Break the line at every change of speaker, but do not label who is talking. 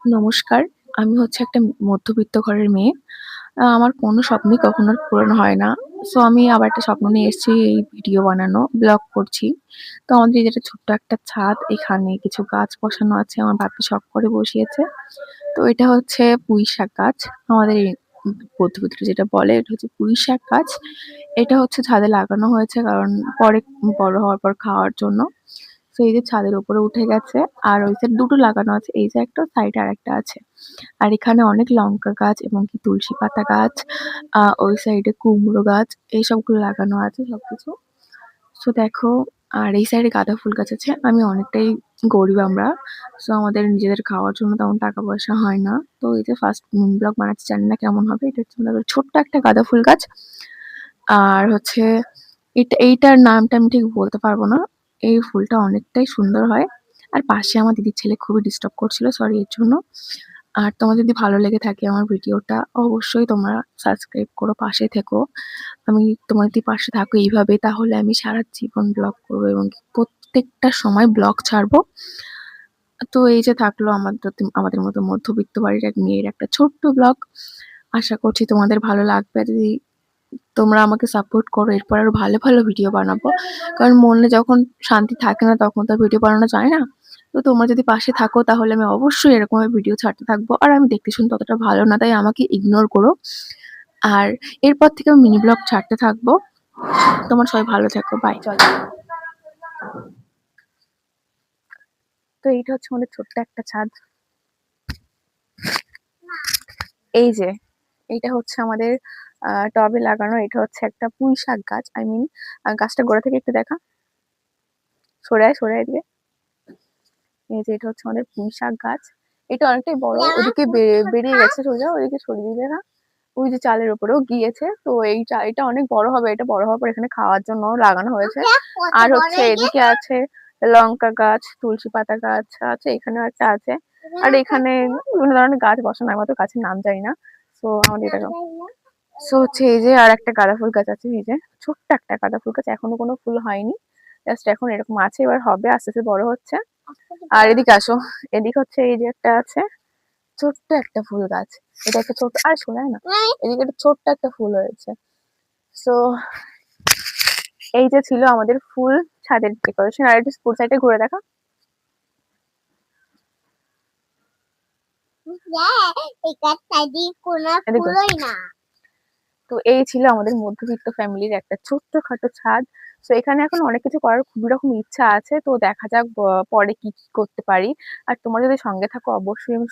নমস্কার। আমি হচ্ছে একটা মধ্যবিত্ত ঘরের মেয়ে। আমার কোনো স্বপ্নই কখনো পূরণ হয় না। সো আমি আবার একটা স্বপ্ন নিয়ে এসেছি এই ভিডিও বানানো, ব্লগ করছি। তো আমাদের এই যে একটা ছোট্ট একটা ছাদ, এখানে কিছু গাছ বসানো আছে। আমার বাপি শখ করে বসিয়েছে। তো এটা হচ্ছে পুঁইশাক গাছ। আমাদের এই মধ্যবিত্তরা যেটা বলে এটা হচ্ছে পুঁইশাক গাছ। এটা হচ্ছে ছাদে লাগানো হয়েছে কারণ পরে বড় হওয়ার পর খাওয়ার জন্য। তো এই যে ছাদের উপরে উঠে গেছে আর ওই সাইড দুটো লাগানো আছে। এই যে একটা, সাইডে আরেকটা আছে। আর এখানে অনেক লঙ্কা গাছ এবং কি তুলসী পাতা গাছ, ওই সাইডে কুমড়ো গাছ এইসবগুলো লাগানো আছে সবকিছু। সো দেখো, আর এই সাইডে গাঁদা ফুল গাছ আছে। আমি অনেকটাই গরিব আমরা। সো আমাদের নিজেদের খাওয়ার জন্য তেমন টাকা পয়সা হয় না। তো এই যে ফার্স্ট ব্লগ বানাচ্ছি, জানি না কেমন হবে। এটা হচ্ছে আমাদের ছোট্ট একটা গাঁদা ফুল গাছ। আর হচ্ছে এইটার নামটা আমি ঠিক বলতে পারবো না। এই ফুলটা অনেকটাই সুন্দর হয়। আর পাশে আমার দিদির ছেলে খুবই ডিস্টার্ব করছিল, সরি এর জন্য। আর তোমার যদি ভালো লেগে থাকে আমার ভিডিওটা, অবশ্যই তোমরা সাবস্ক্রাইব করো, পাশে থেকো। আমি তোমার যদি পাশে থাকো এইভাবে, তাহলে আমি সারা জীবন ব্লগ করবো এবং প্রত্যেকটা সময় ব্লগ ছাড়বো। তো এই যে থাকলো আমাদের মতো মধ্যবিত্ত বাড়ির এক মেয়ের একটা ছোট্ট ব্লগ। আশা করছি তোমাদের ভালো লাগবে। যদি তোমরা আমাকে সাপোর্ট করো, এরপর আরো ভালো ভালো ভিডিও বানাবো। কারণ মনে যখন শান্তি থাকে না তখন তো ভিডিও বানানো যায় না। তো তোমরা যদি পাশে থাকো তাহলে আমি অবশ্যই এরকম ভিডিও ছাড়তে থাকবো। আর আমি দেখতে শুনতে অতটা ভালো না, তাই আমাকে ইগনোর করো। আর এরপর থেকে আমি মিনি ব্লগ ছাড়তে থাকবো। তোমার সবাই ভালো থাকো, বাই। চল। তো এইটা হচ্ছে আমাদের ছোট্ট একটা ছাদ। এই যে এইটা হচ্ছে আমাদের টবে লাগানো। এটা হচ্ছে একটা পুঁই শাক গাছ। আই মিন, গাছটা গোড়া থেকে একটু দেখা, সরে আয় দিয়ে। এই যে এটা হচ্ছে আমাদের পুঁই শাক গাছ। এটা অনেকটাই বড়, ওদিকে বেরিয়ে গেছে সোজা, ওদিকে সরিয়ে দিলে না। ওই যে চালের উপরেও গিয়েছে। তো এটা অনেক বড় হবে। এটা বড় হওয়ার পর এখানে খাওয়ার জন্য লাগানো হয়েছে। আর হচ্ছে এদিকে আছে লঙ্কা গাছ, তুলসী পাতা গাছ আছে, এখানেও একটা আছে। আর এখানে বিভিন্ন ধরনের গাছ বসানো, আমার তো গাছের নাম জানি না। তো আমাদের এটা হচ্ছে এই যে আর একটা গাঁদা ফুল গাছ আছে। এই যে ছোট্ট একটা গাঁদা ফুল গাছ, এখনো কোনো ফুল হয়নি, জাস্ট এখন এরকম আছে, এবার হবে, আস্তে আস্তে বড় হচ্ছে। আর এদিকে আসো, এদিকে হচ্ছে এই যে একটা আছে ছোট্ট একটা ফুল গাছ। এটা একটা ছোট্ট, আর শোনায় না, এদিকে একটা ছোট্ট একটা ফুল হয়েছে। সো এই যে ছিল আমাদের ফুল ছাদের ডেকোরেশন। আর একটু ফুল সাইডে ঘুরে দেখা। তো এই ছিল আমাদের মধ্যবিত্ত ফ্যামিলির একটা ছোট্টখাটো ছাদ। তো এখানে এখন অনেক কিছু করার খুবই রকম ইচ্ছা আছে। তো দেখা যাক পরে কি কি করতে পারি। আর তোমরা যদি সঙ্গে থাকো অবশ্যই আমি